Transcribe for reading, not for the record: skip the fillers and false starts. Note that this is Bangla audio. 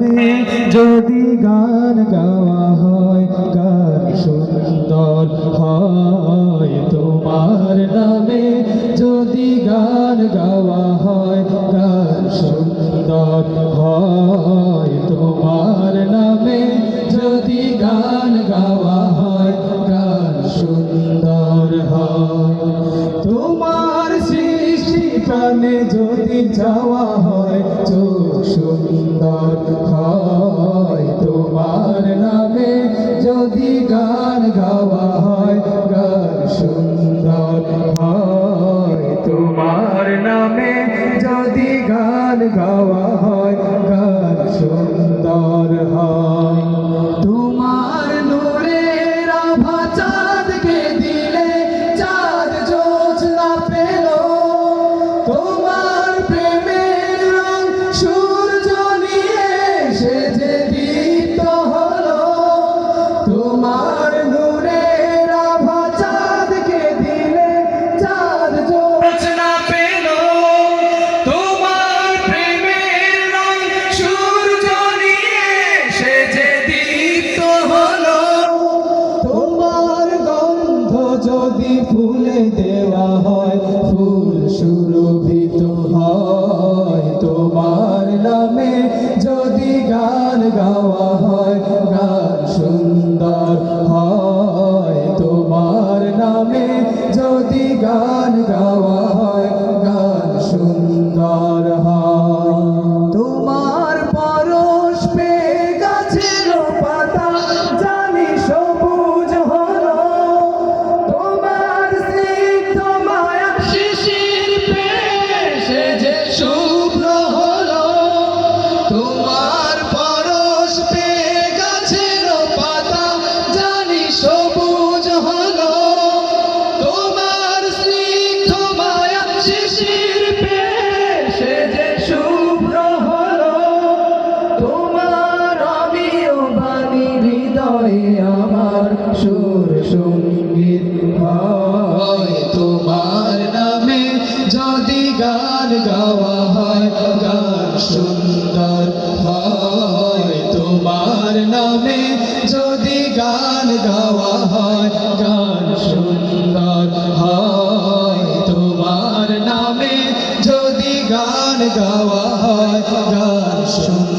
নামে যদি গান গাওয়া হয় গান সুন্দর হয় তোমার নামে যদি গান গাওয়া হয় গান সুন্দর হয় তোমার নামে যদি গান গাওয়া হয় গান সুন্দর হয় তোমার সৃষ্টি প্রাণে যদি চাওয়া হয় চোখ সুন্দর হয় তোমার নামে যদি গান গাওয়া হয় গান সুন্দর হয় তোমার নামে যদি গান গাওয়া হয় গান সুন্দর হয় তোমার নূরের আভা চাঁদকে দিলে চাঁদ জোছনা পেল তোমার প্রেমের রং সূর্য নিয়ে সে যে দীপ্ত হলো তোমার নূরের আভা চাঁদকে দিলে চাঁদ জোছনা পেল তোমার প্রেমের রং সূর্য নিয়ে সে যে দীপ্ত হলো তোমার গন্ধ যদি ফুলে দেওয়া হয় ফুল সুরভিত হয় তোমার নামে যদি গান গাওয়া হয় গান সুন্দর হয় তোমার নামে যদি গান গাওয়া হয় গান সুন্দর হয় তোমার পরশ পেয়ে গাছের পাতা জানি সবুজ হলো তোমার স্নিগ্ধ মায়া শিশির পেয়ে সে যে শুভ্র হলো তোমার পরশ পেয়ে গাছের পাতা জানি সবুজ হলো তোমার স্নিগ্ধ মায়া শিশির পেয়ে সে যে শুভ্র হলো তোমার অমিয় বাণী হৃদয়ে আমার সুর সঙ্গীত হয় তোমার নামে যদি গান গাওয়া হয় গান সুন্দর হয় তোমার নামে যদি গান গাওয়া হয় গান সুন্দর হয় তোমার নামে যদি গান গাওয়া হয় গান সুন্দর